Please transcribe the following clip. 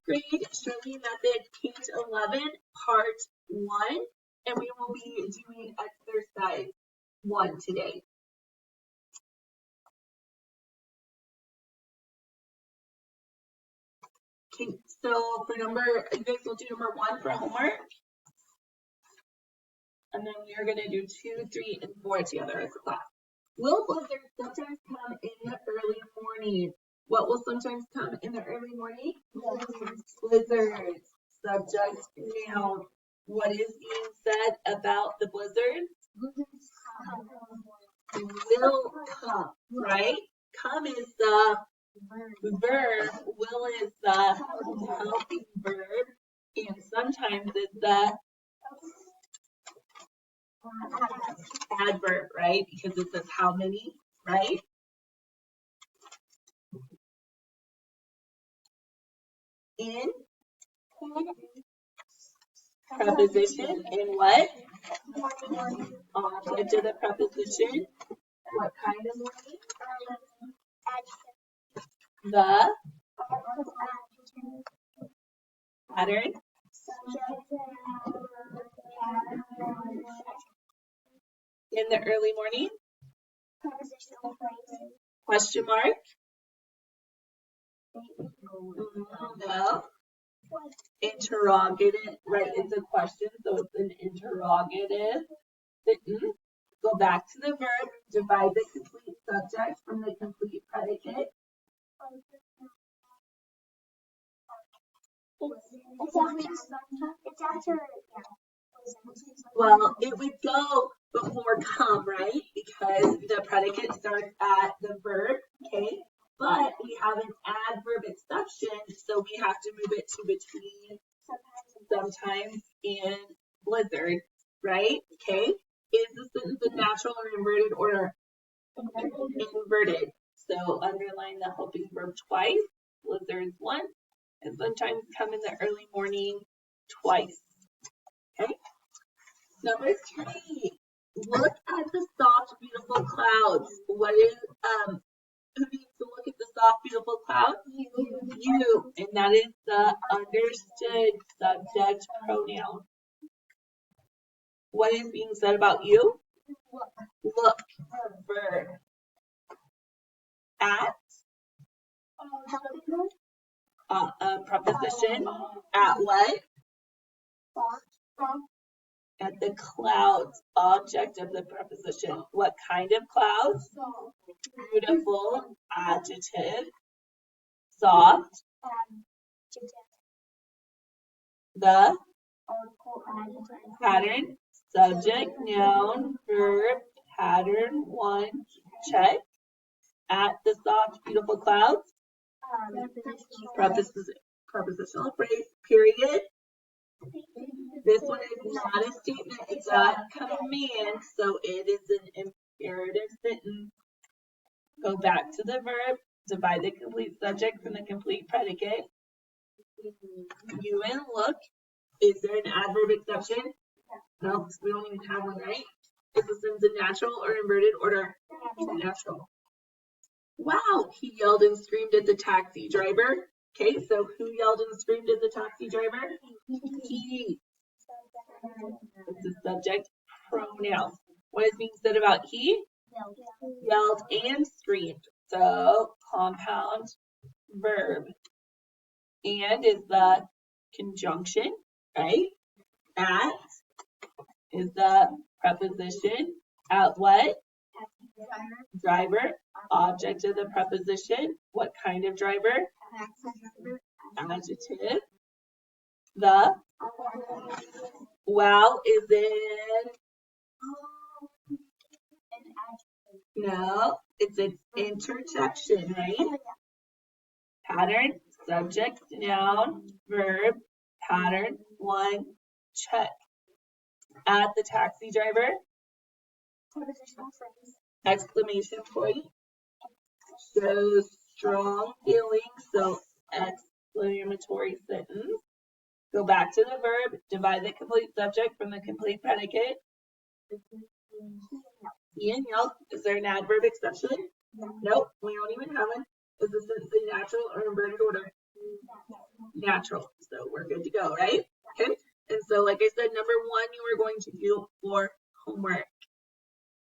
grade Shurley method, page 11, part 1, and we will be doing exercise 1 today. Okay, so for you guys will do number 1 for homework. And then we are going to do 2, 3, and 4 together as a class. Will blizzards sometimes come in the early morning? What will sometimes come in the early morning? Blizzards. Subject, noun. What is being said about the blizzards? Will come, right? Come is the verb. Will is the helping verb. And sometimes it's the adverb, right? Because it says how many, right? In preposition, in what? Object of the preposition. What kind of morning? The pattern. In the early morning. Question mark. No. Interrogative, right? It's a question, so it's an interrogative sentence. Go back to the verb, divide the complete subject from the complete predicate. Well, it would go before come, right? Because the predicate starts at the verb, okay? But we have an adverb exception, so we have to move it to between sometimes and blizzard, right? Okay? Is the sentence in natural or inverted order? Inverted. So underline the helping verb twice, blizzards once, and sometimes come in the early morning twice. Okay? Number 3. Look at the soft, beautiful clouds. What is who needs to look at the soft, beautiful clouds? You. And that is the understood subject pronoun. What is being said about you? Look. Verb. At. Preposition. At what? At the clouds. Object of the preposition. What kind of clouds? Beautiful. Adjective. Soft. The pattern. Subject, noun, verb, pattern 1. Check. At the soft, beautiful clouds. Prepositional phrase. Period. This one is not a statement, it's a command, so it is an imperative sentence. Go back to the verb, divide the complete subject from the complete predicate. You and look. Is there an adverb exception? No, we don't even have one, right? Is the sentence in natural or inverted order? Natural. Wow, he yelled and screamed at the taxi driver. Okay, so who yelled and screamed at the taxi driver? He. It's the subject pronoun. What is being said about he? Yelled and screamed. So compound verb. And is the conjunction, right? At is the preposition. At what? Driver. Object of the preposition. What kind of driver? Adjective. The wow is in. No, it's an interjection, right? Pattern, subject, noun, verb, pattern 1. Check. At the taxi driver. Exclamation point. Shows strong feeling, so exclamatory sentence. Go back to the verb, divide the complete subject from the complete predicate. Ian yelled. Is there an adverb exception? Nope, we don't even have one. Is the sentence in natural or inverted order? natural. So we're good to go, right? Okay. And so, like I said, number one, you are going to do for homework.